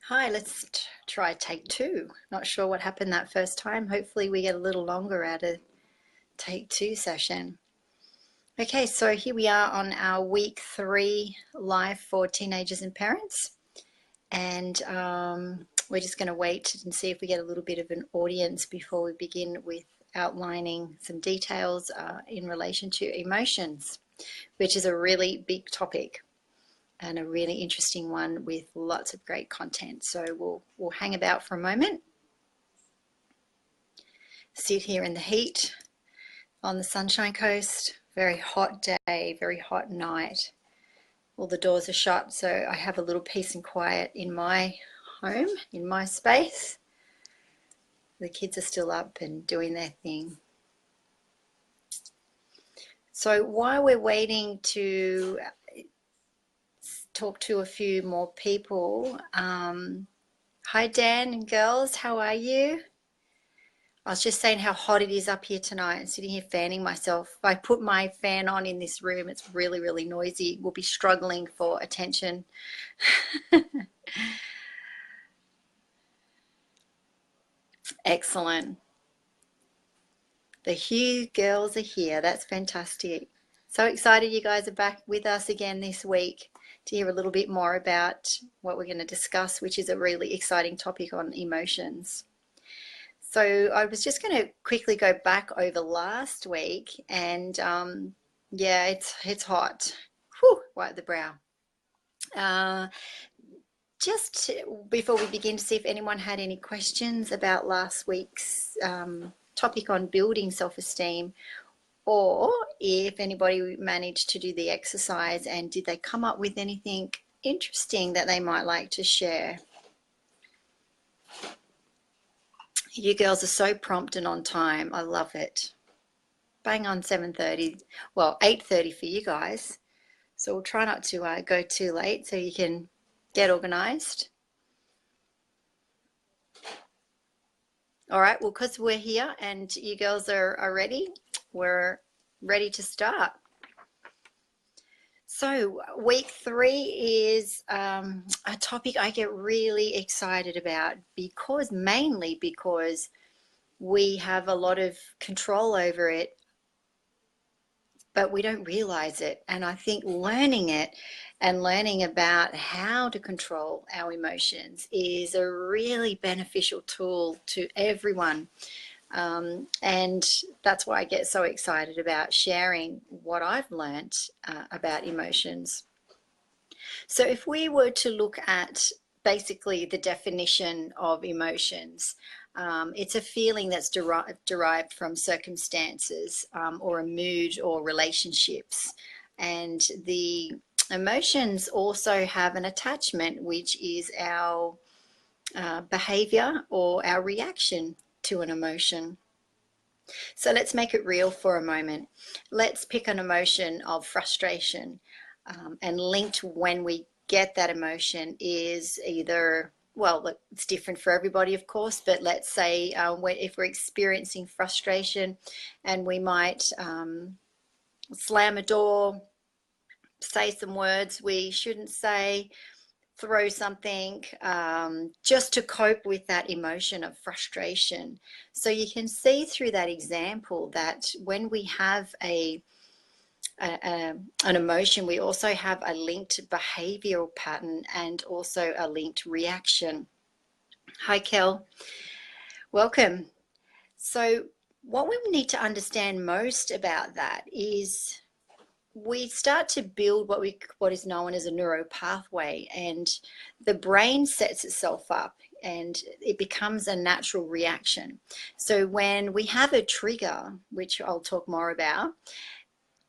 Hi, let's try take two. Not sure what happened that first time. Hopefully we get a little longer out of take two session. Okay, so here we are on our week 3 live for teenagers and parents. And we're just going to wait and see if we get a little bit of an audience before we begin with outlining some details in relation to emotions, which is a really big topic and a really interesting one with lots of great content. So we'll hang about for a moment, sit here in the heat on the Sunshine Coast. Very hot day, very hot night. All the doors are shut, so I have a little peace and quiet in my home, in my space. The kids are still up and doing their thing. So while we're waiting to talk to a few more people, hi Dan and girls, how are you? I was just saying how hot it is up here tonight and sitting here fanning myself. If I put my fan on in this room, it's really, really noisy. We'll be struggling for attention. Excellent. The Hugh girls are here. That's fantastic. So excited you guys are back with us again this week to hear a little bit more about what we're going to discuss, which is a really exciting topic on emotions. So I was just going to quickly go back over last week, and yeah, it's hot. Whew, wipe the brow. Just before we begin, to see if anyone had any questions about last week's topic on building self-esteem, or if anybody managed to do the exercise and did they come up with anything interesting that they might like to share. You girls are so prompt and on time. I love it. Bang on 7:30. Well, 8:30 for you guys. So we'll try not to go too late so you can get organized. All right, well, because we're here and you girls are ready, we're ready to start. So week 3 is a topic I get really excited about mainly because we have a lot of control over it, but we don't realize it. And I think learning it and learning about how to control our emotions is a really beneficial tool to everyone. And that's why I get so excited about sharing what I've learned about emotions. So if we were to look at basically the definition of emotions, it's a feeling that's derived from circumstances or a mood or relationships. And the emotions also have an attachment, which is our behavior or our reaction to an emotion. So let's make it real for a moment. Let's pick an emotion of frustration, and linked when we get that emotion is either, well, it's different for everybody, of course, but let's say if we're experiencing frustration and we might slam a door, say some words we shouldn't say, throw something, just to cope with that emotion of frustration. So you can see through that example that when we have an emotion, we also have a linked behavioral pattern and also a linked reaction. Hi, Kel. Welcome. So what we need to understand most about that is we start to build what is known as a neural pathway, and the brain sets itself up and it becomes a natural reaction. So when we have a trigger, which I'll talk more about,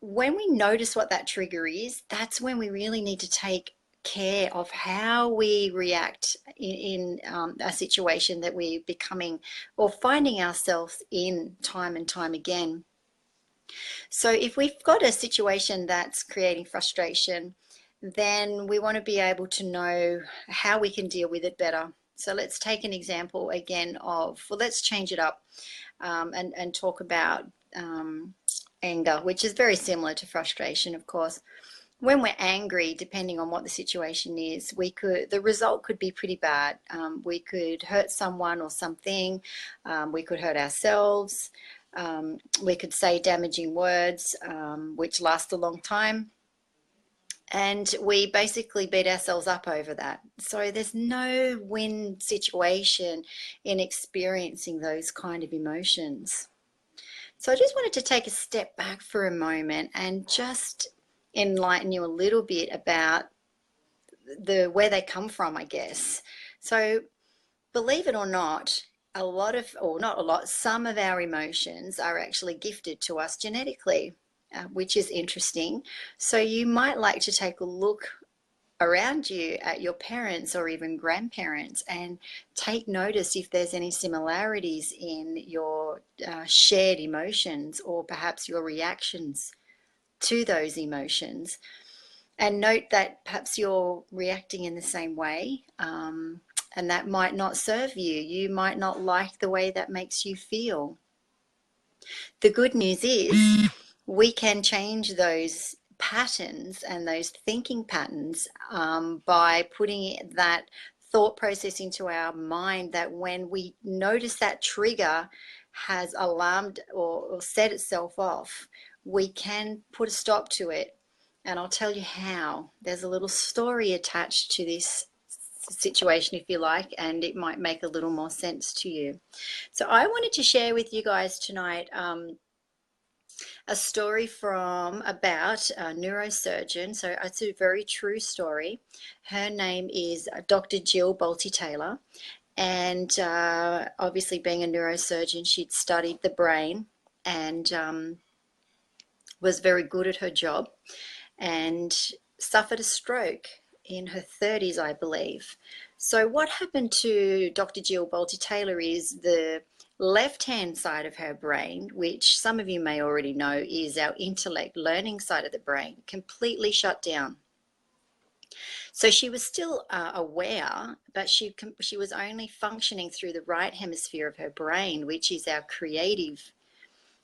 when we notice what that trigger is, that's when we really need to take care of how we react in a situation that we're becoming or finding ourselves in time and time again. So if we've got a situation that's creating frustration, then we want to be able to know how we can deal with it better. So let's take an example again of, well, let's change it up and talk about anger, which is very similar to frustration, of course. when we're angry, depending on what the situation is, the result could be pretty bad. We could hurt someone or something. We could hurt ourselves. We could say damaging words, which last a long time. And we basically beat ourselves up over that. So there's no win situation in experiencing those kind of emotions. So I just wanted to take a step back for a moment and just enlighten you a little bit about where they come from, I guess. So believe it or not, a lot of, or not a lot, some of our emotions are actually gifted to us genetically, which is interesting. So you might like to take a look around you at your parents or even grandparents and take notice if there's any similarities in your shared emotions or perhaps your reactions to those emotions, and note that perhaps you're reacting in the same way, and that might not serve you. You might not like the way that makes you feel. The good news is we can change those patterns and those thinking patterns by putting that thought process into our mind, that when we notice that trigger has alarmed or set itself off, we can put a stop to it. And I'll tell you how. There's a little story attached to this situation, if you like, and it might make a little more sense to you. So I wanted to share with you guys tonight a story from about a neurosurgeon. So it's a very true story. Her name is Dr. Jill Bolte Taylor. And obviously, being a neurosurgeon, she'd studied the brain and was very good at her job, and suffered a stroke in her 30s, I believe. So what happened to Dr. Jill Bolte Taylor is the left-hand side of her brain, which some of you may already know is our intellect, learning side of the brain, completely shut down. So she was still aware, but she was only functioning through the right hemisphere of her brain, which is our creative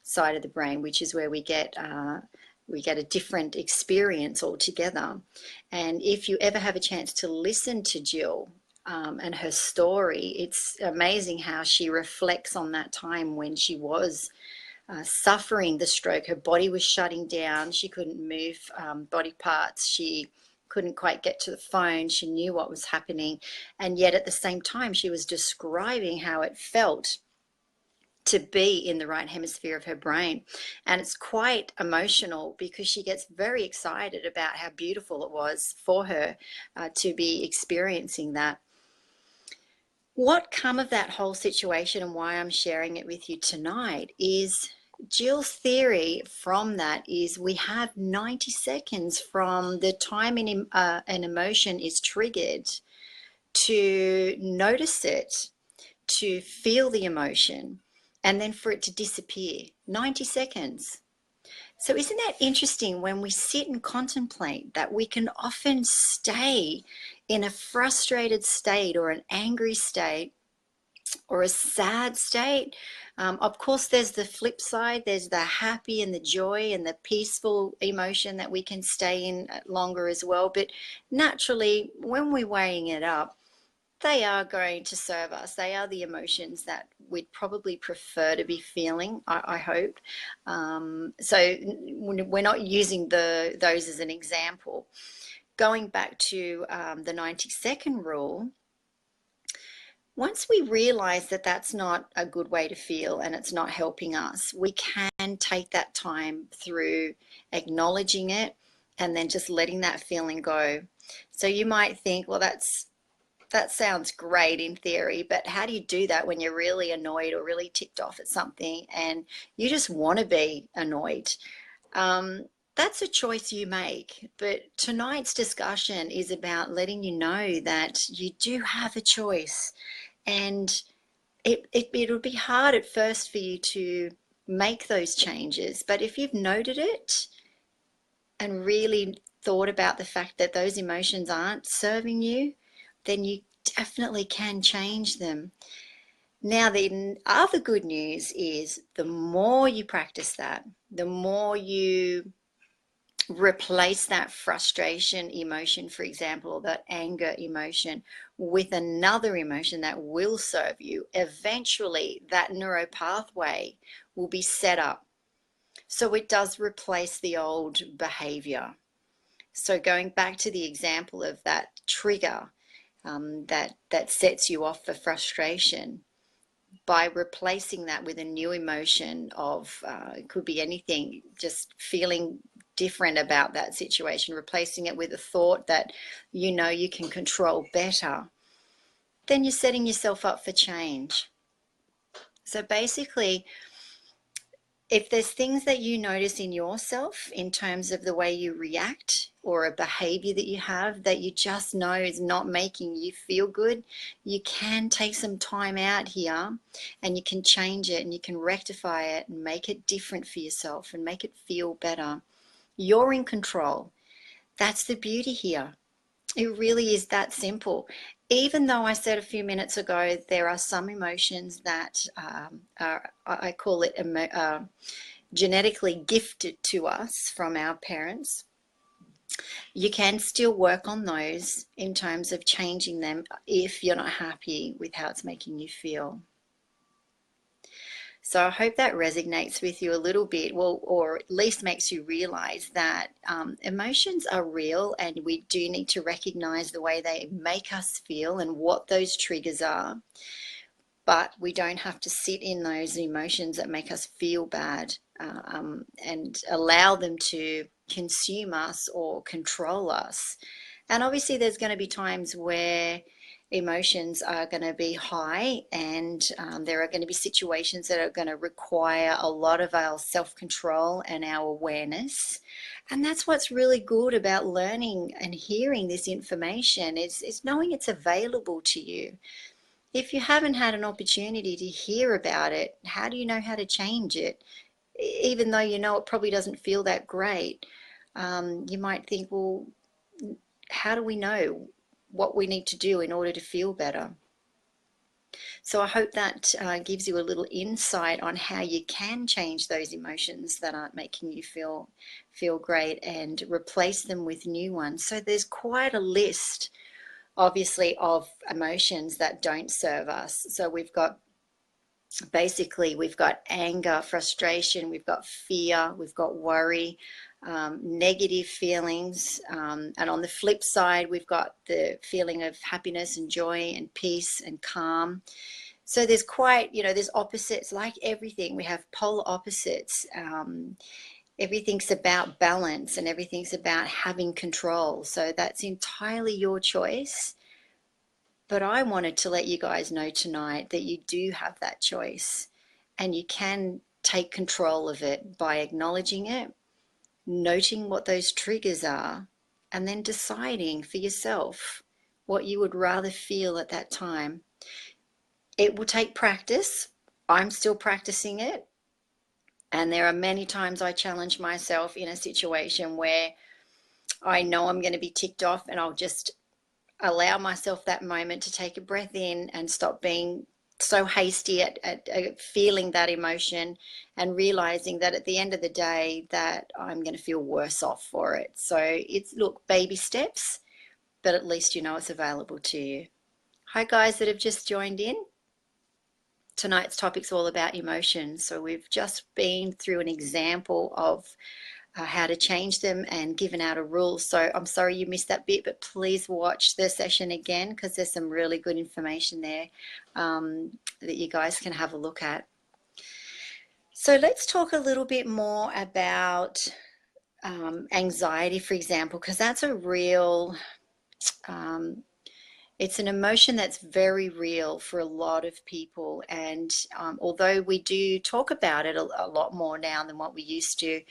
side of the brain, which is where we get a different experience altogether. And if you ever have a chance to listen to Jill and her story, it's amazing how she reflects on that time when she was suffering the stroke. Her body was shutting down. She couldn't move body parts. She couldn't quite get to the phone. She knew what was happening. And yet at the same time, she was describing how it felt to be in the right hemisphere of her brain. And it's quite emotional because she gets very excited about how beautiful it was for her to be experiencing that. What come of that whole situation and why I'm sharing it with you tonight is Jill's theory from that is we have 90 seconds from the time an emotion is triggered to notice it, to feel the emotion, and then for it to disappear. 90 seconds. So isn't that interesting when we sit and contemplate that we can often stay in a frustrated state or an angry state or a sad state? Of course, there's the flip side. There's the happy and the joy and the peaceful emotion that we can stay in longer as well. But naturally, when we're weighing it up, they are going to serve us. They are the emotions that we'd probably prefer to be feeling, I hope. So we're not using those as an example. Going back to the 90-second rule, once we realize that that's not a good way to feel and it's not helping us, we can take that time through acknowledging it and then just letting that feeling go. So you might think, well, that sounds great in theory, but how do you do that when you're really annoyed or really ticked off at something and you just want to be annoyed? That's a choice you make. But tonight's discussion is about letting you know that you do have a choice, and it'll be hard at first for you to make those changes. But if you've noted it and really thought about the fact that those emotions aren't serving you, then you definitely can change them. Now, the other good news is the more you practice that, the more you replace that frustration emotion, for example, or that anger emotion, with another emotion that will serve you, eventually that neural pathway will be set up. So it does replace the old behavior. So going back to the example of that trigger that sets you off for frustration, by replacing that with a new emotion of it could be anything, just feeling different about that situation, replacing it with a thought that you know you can control better, then you're setting yourself up for change. So basically, if there's things that you notice in yourself in terms of the way you react or a behavior that you have that you just know is not making you feel good, you can take some time out here and you can change it and you can rectify it and make it different for yourself and make it feel better. You're in control. That's the beauty here. It really is that simple. Even though I said a few minutes ago, there are some emotions that are, I call it genetically gifted to us from our parents. You can still work on those in terms of changing them if you're not happy with how it's making you feel. So I hope that resonates with you a little bit, well, or at least makes you realize that emotions are real and we do need to recognize the way they make us feel and what those triggers are. But we don't have to sit in those emotions that make us feel bad and allow them to consume us or control us. And obviously, there's going to be times where emotions are going to be high, and there are going to be situations that are going to require a lot of our self-control and our awareness. And that's what's really good about learning and hearing this information is knowing it's available to you. If you haven't had an opportunity to hear about it, how do you know how to change it? Even though you know it probably doesn't feel that great, you might think, well, how do we know what we need to do in order to feel better? So I hope that gives you a little insight on how you can change those emotions that aren't making you feel great and replace them with new ones. So there's quite a list, obviously, of emotions that don't serve us. So we've got anger, frustration, we've got fear, we've got worry, negative feelings. And on the flip side, we've got the feeling of happiness and joy and peace and calm. So there's there's opposites. Like everything, we have polar opposites. Everything's about balance and everything's about having control. So that's entirely your choice. But I wanted to let you guys know tonight that you do have that choice and you can take control of it by acknowledging it, noting what those triggers are, and then deciding for yourself what you would rather feel at that time. It will take practice. I'm still practicing it. And there are many times I challenge myself in a situation where I know I'm going to be ticked off and I'll just allow myself that moment to take a breath in and stop being so hasty at feeling that emotion and realizing that at the end of the day that I'm going to feel worse off for it. So it's, look, baby steps, but at least you know it's available to you. Hi guys that have just joined in. Tonight's topic's all about emotions. So we've just been through an example of how to change them and given out a rule. So I'm sorry you missed that bit, but please watch the session again because there's some really good information there that you guys can have a look at. So let's talk a little bit more about anxiety, for example, because that's a real, it's an emotion that's very real for a lot of people. And although we do talk about it a lot more now than what we used to,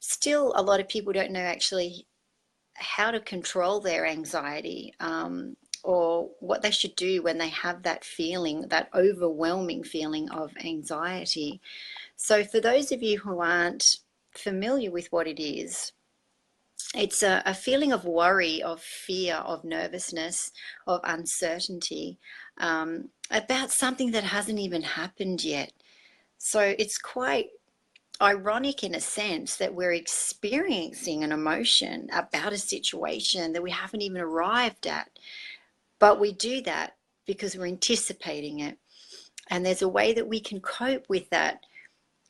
still a lot of people don't know actually how to control their anxiety or what they should do when they have that feeling, that overwhelming feeling of anxiety. So for those of you who aren't familiar with what it is, it's a feeling of worry, of fear, of nervousness, of uncertainty about something that hasn't even happened yet. So it's quite ironic in a sense that we're experiencing an emotion about a situation that we haven't even arrived at. But we do that because we're anticipating it. And there's a way that we can cope with that.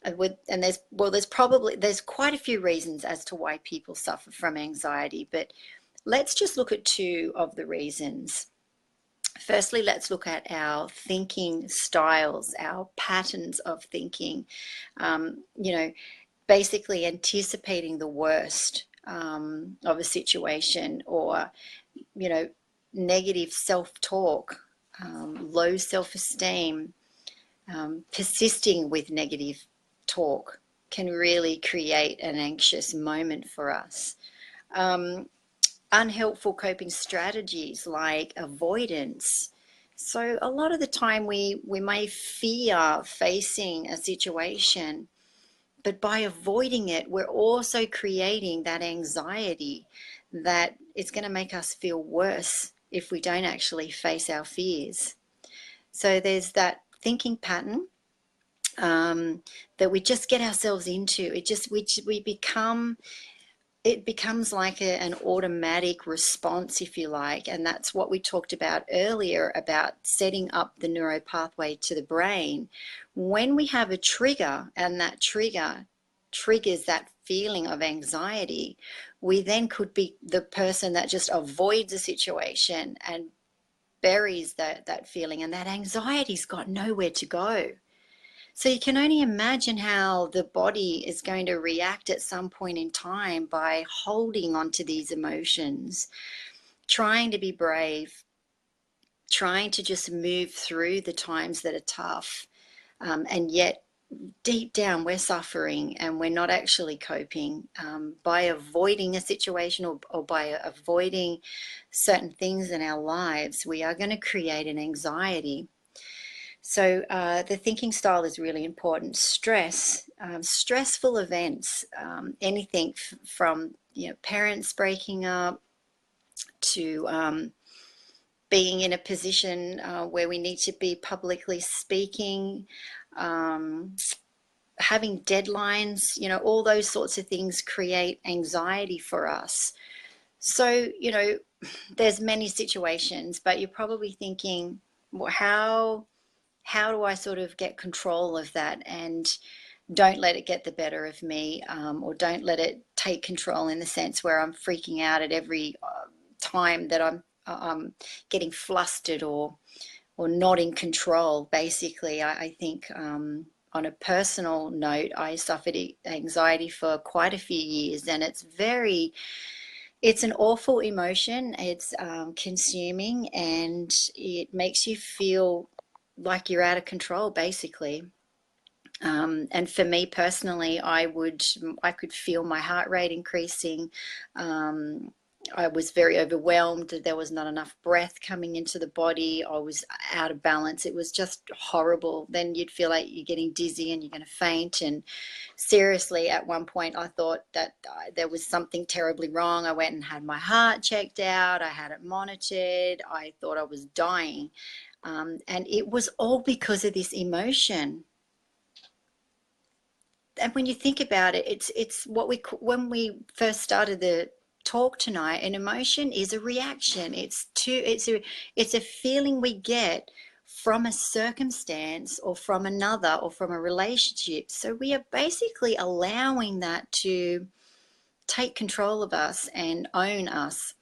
And there's quite a few reasons as to why people suffer from anxiety, but let's just look at two of the reasons. Firstly, let's look at our thinking styles, our patterns of thinking. You know, basically anticipating the worst of a situation, or negative self-talk, low self-esteem, persisting with negative talk can really create an anxious moment for us. Unhelpful coping strategies like avoidance. So a lot of the time we may fear facing a situation, but by avoiding it, we're also creating that anxiety that it's going to make us feel worse if we don't actually face our fears. So there's that thinking pattern that we just get ourselves into. It becomes like an automatic response, if you like, and that's what we talked about earlier about setting up the neural pathway to the brain. When we have a trigger and that trigger triggers that feeling of anxiety, we then could be the person that just avoids a situation and buries that feeling, and that anxiety's got nowhere to go. So you can only imagine how the body is going to react at some point in time by holding on to these emotions, trying to be brave, trying to just move through the times that are tough. And yet deep down we're suffering and we're not actually coping. By avoiding a situation, or by avoiding certain things in our lives, we are going to create an anxiety. So the thinking style is really important. Stress, stressful events, anything from parents breaking up to being in a position where we need to be publicly speaking, having deadlines, all those sorts of things create anxiety for us. So, there's many situations, but you're probably thinking, well, how do I sort of get control of that and don't let it get the better of me, or don't let it take control in the sense where I'm freaking out at every time that I'm getting flustered or not in control. Basically, I think on a personal note, I suffered anxiety for quite a few years, and it's an awful emotion. It's consuming, and it makes you feel like you're out of control, basically. And for me personally, I could feel my heart rate increasing. I was very overwhelmed. There was not enough breath coming into the body. I was out of balance. It was just horrible. Then you'd feel like you're getting dizzy and you're going to faint. And seriously, at one point, I thought that there was something terribly wrong. I went and had my heart checked out. I had it monitored. I thought I was dying. And it was all because of this emotion. And when you think about it, it's what when we first started the talk tonight, an emotion is a reaction. It's a feeling we get from a circumstance or from another or from a relationship. So we are basically allowing that to take control of us and own us.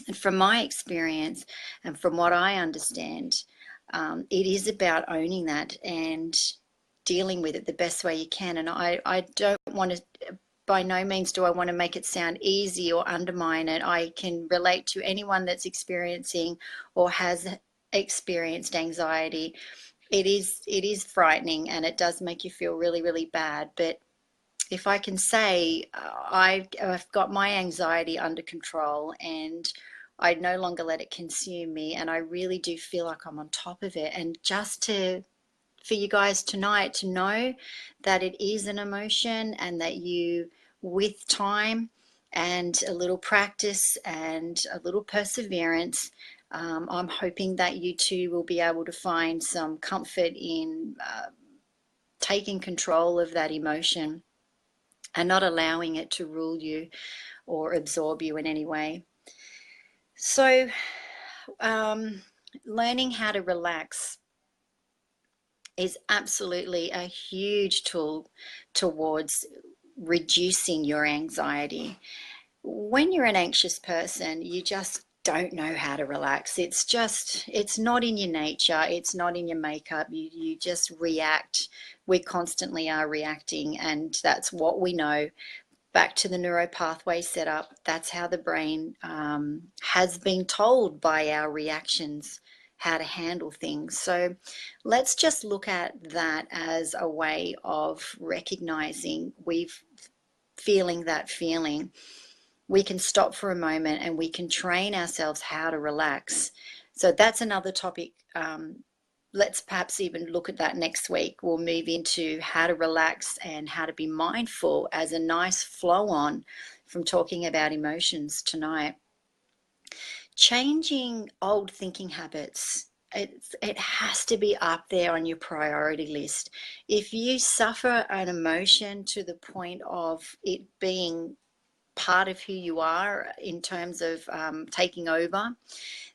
And from my experience and from what I understand, it is about owning that and dealing with it the best way you can. And I don't want to, by no means do I want to make it sound easy or undermine it. I can relate to anyone that's experiencing or has experienced anxiety. It is frightening, and it does make you feel really, really bad. But if I can say, I've got my anxiety under control, and I no longer let it consume me, and I really do feel like I'm on top of it. And just for you guys tonight to know that it is an emotion, and that you, with time and a little practice and a little perseverance, I'm hoping that you too will be able to find some comfort in taking control of that emotion and not allowing it to rule you or absorb you in any way. So, learning how to relax is absolutely a huge tool towards reducing your anxiety. When you're an anxious person, you just don't know how to relax. It's not in your nature. It's not in your makeup. You just react. We constantly are reacting, and that's what we know. Back to the neuropathway setup, that's how the brain has been told by our reactions how to handle things. So let's just look at that as a way of recognizing we've feeling that feeling. We can stop for a moment and we can train ourselves how to relax. So that's another topic. Let's perhaps even look at that next week. We'll move into how to relax and how to be mindful as a nice flow on from talking about emotions tonight. Changing old thinking habits. It has to be up there on your priority list. If you suffer an emotion to the point of it being part of who you are in terms of taking over,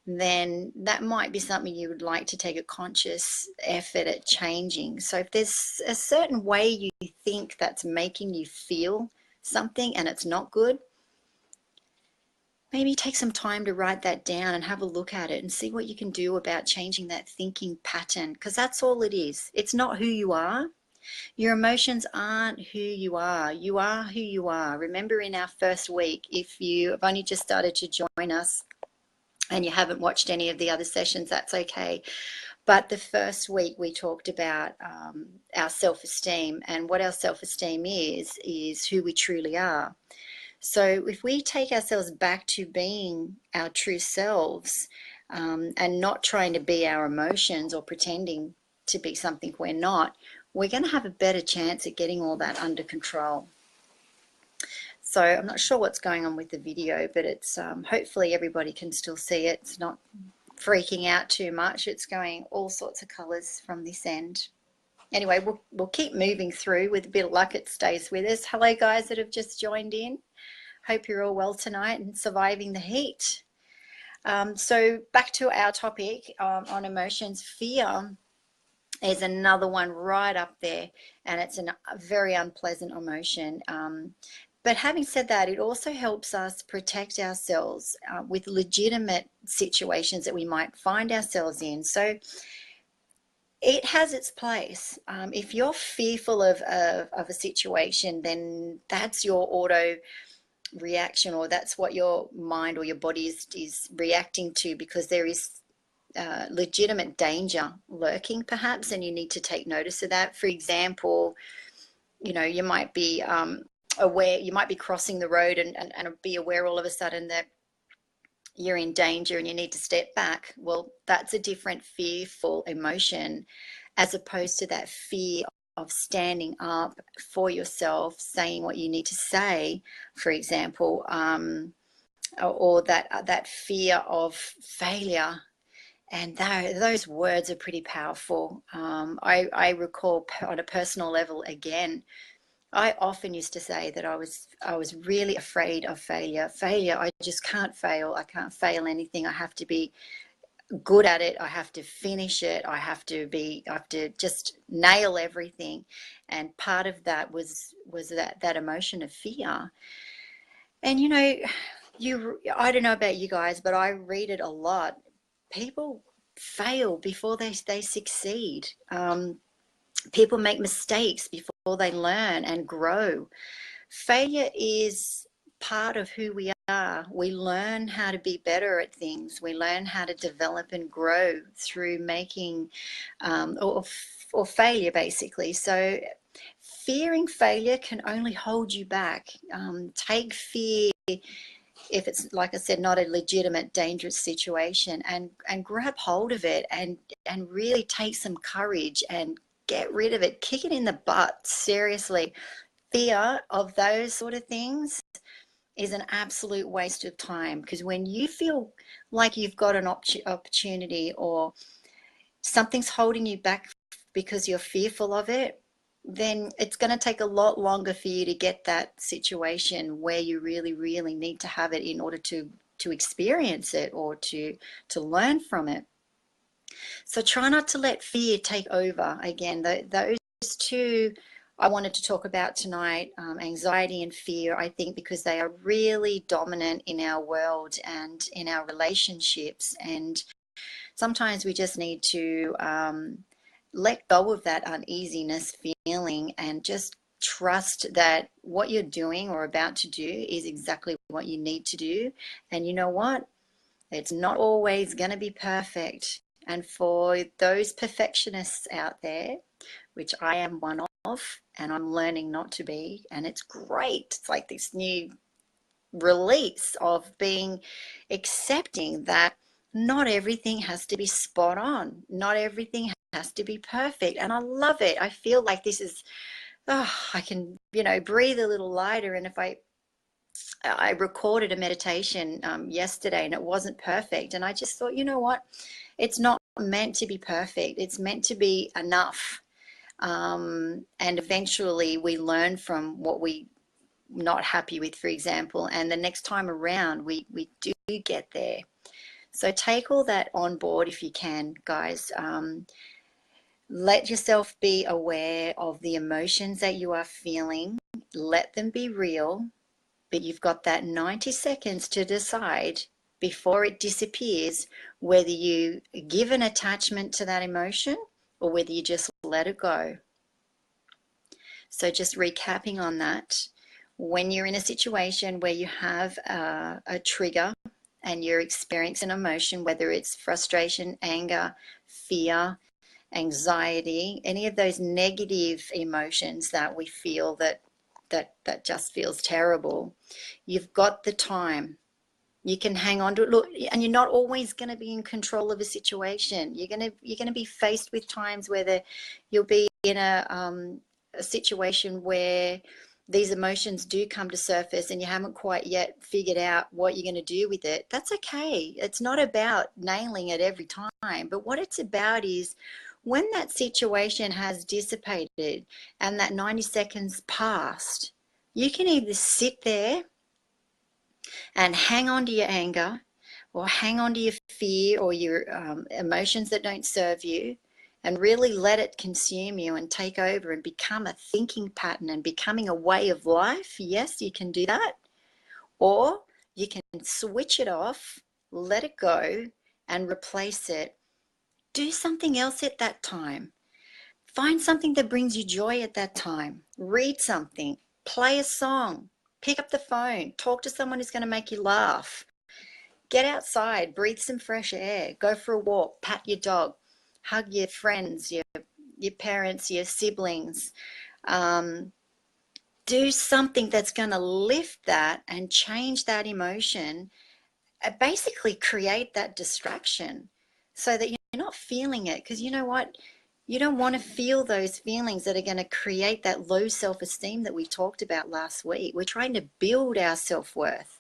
then that might be something you would like to take a conscious effort at changing. So if there's a certain way you think that's making you feel something and it's not good, maybe take some time to write that down and have a look at it and see what you can do about changing that thinking pattern, because that's all it is. It's not who you are. Your emotions aren't who you are. You are who you are. Remember, in our first week, if you have only just started to join us and you haven't watched any of the other sessions, that's okay. But the first week we talked about our self-esteem, and what our self-esteem is who we truly are. So if we take ourselves back to being our true selves, and not trying to be our emotions or pretending to be something we're not, we're going to have a better chance at getting all that under control. So I'm not sure what's going on with the video, but it's hopefully everybody can still see it. It's not freaking out too much. It's going all sorts of colors from this end. Anyway, we'll keep moving through. With a bit of luck, it stays with us. Hello guys that have just joined in. Hope you're all well tonight and surviving the heat. So back to our topic on emotions. Fear is another one right up there, and it's a very unpleasant emotion. But having said that, it also helps us protect ourselves with legitimate situations that we might find ourselves in. So it has its place. If you're fearful of a situation, then that's your auto reaction, or that's what your mind or your body is reacting to, because there is legitimate danger lurking perhaps, and you need to take notice of that. For example, you might be aware, you might be crossing the road and be aware all of a sudden that you're in danger and you need to step back. Well, that's a different fearful emotion as opposed to that fear of standing up for yourself, saying what you need to say, for example, or that fear of failure. And those words are pretty powerful. I recall on a personal level, again, I often used to say that I was really afraid of failure. Failure, I just can't fail. I can't fail anything. I have to be good at it. I have to finish it. I have to just nail everything. And part of that was that emotion of fear. And I don't know about you guys, but I read it a lot. People fail before they succeed. People make mistakes before they learn and grow. Failure is part of who we are. We learn how to be better at things. We learn how to develop and grow through making or failure, basically. So fearing failure can only hold you back. Take fear, if it's, like I said, not a legitimate dangerous situation, and grab hold of it and really take some courage and get rid of it. Kick it in the butt, seriously. Fear of those sort of things is an absolute waste of time, because when you feel like you've got an opportunity or something's holding you back because you're fearful of it, then it's going to take a lot longer for you to get that situation where you really, really need to have it in order to experience it or to learn from it. So try not to let fear take over. Again, those two I wanted to talk about tonight, anxiety and fear, I think because they are really dominant in our world and in our relationships. And sometimes we just need to let go of that uneasiness feeling and just trust that what you're doing or about to do is exactly what you need to do. And you know what? It's not always going to be perfect. And for those perfectionists out there, which I am one of, and I'm learning not to be, and it's great. It's like this new release of being accepting that not everything has to be spot on, not everything has to be perfect. And I love it. I feel like this is, oh, I can, breathe a little lighter. And if I recorded a meditation yesterday and it wasn't perfect. And I just thought, you know what? It's not meant to be perfect. It's meant to be enough. And eventually we learn from what we not happy with, for example, and the next time around we do get there. So take all that on board if you can, guys. Let yourself be aware of the emotions that you are feeling. Let them be real, but you've got that 90 seconds to decide before it disappears whether you give an attachment to that emotion or whether you just let it go. So just recapping on that, when you're in a situation where you have a trigger and you're experiencing an emotion, whether it's frustration, anger, fear, anxiety, any of those negative emotions that we feel that just feels terrible, you've got the time. You can hang on to it. Look, and you're not always going to be in control of a situation. You're gonna be faced with times where you'll be in a situation where these emotions do come to surface and you haven't quite yet figured out what you're going to do with it. That's okay. It's not about nailing it every time, but what it's about is when that situation has dissipated and that 90 seconds passed, you can either sit there and hang on to your anger or hang on to your fear or your emotions that don't serve you and really let it consume you and take over and become a thinking pattern and becoming a way of life. Yes, you can do that. Or you can switch it off, let it go, and replace it. Do something else at that time. Find something that brings you joy at that time. Read something, play a song, pick up the phone, talk to someone who's going to make you laugh. Get outside, breathe some fresh air, go for a walk, pat your dog, hug your friends, your parents, your siblings. Do something that's going to lift that and change that emotion. Basically create that distraction so that you're not feeling it. Because you know what? You don't want to feel those feelings that are going to create that low self-esteem that we talked about last week. We're trying to build our self-worth.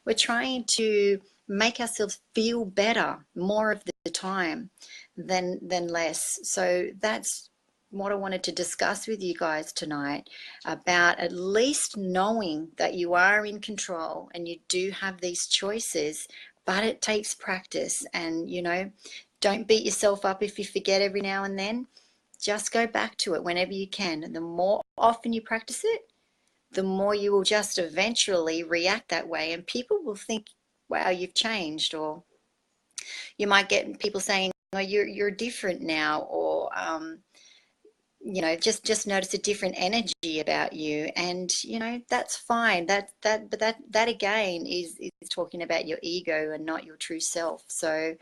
We're trying to make ourselves feel better more of the time than less. So that's what I wanted to discuss with you guys tonight, about at least knowing that you are in control and you do have these choices, but it takes practice. And don't beat yourself up if you forget every now and then. Just go back to it whenever you can. And the more often you practice it, the more you will just eventually react that way. And people will think, wow, you've changed. Or you might get people saying, oh, you're different now. Or, just notice a different energy about you. And, that's fine. But that again is talking about your ego and not your true self. So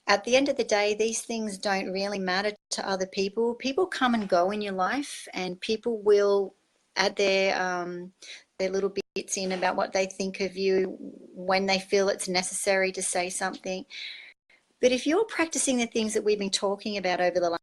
at the end of the day, these things don't really matter to other people. People come and go in your life, and people will add their little bits in about what they think of you when they feel it's necessary to say something. But if you're practicing the things that we've been talking about over the last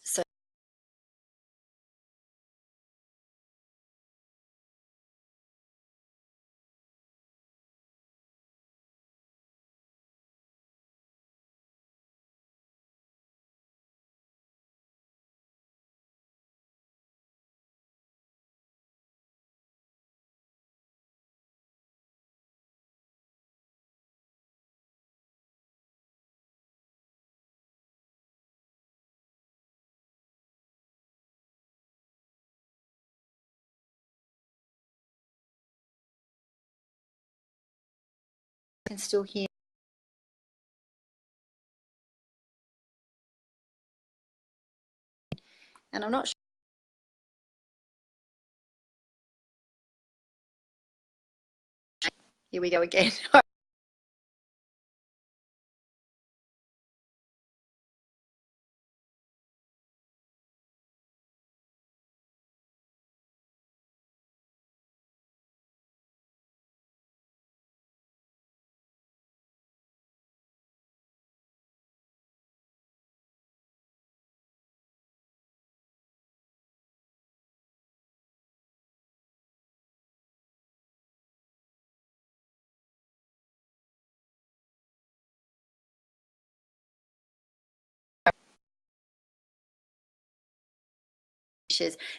so can still hear. And I'm not sure. Here we go again.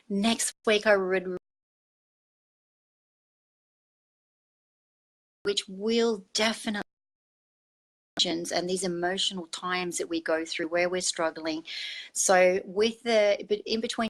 Next week I would, which will definitely, and these emotional times that we go through where we're struggling. So with the, but in between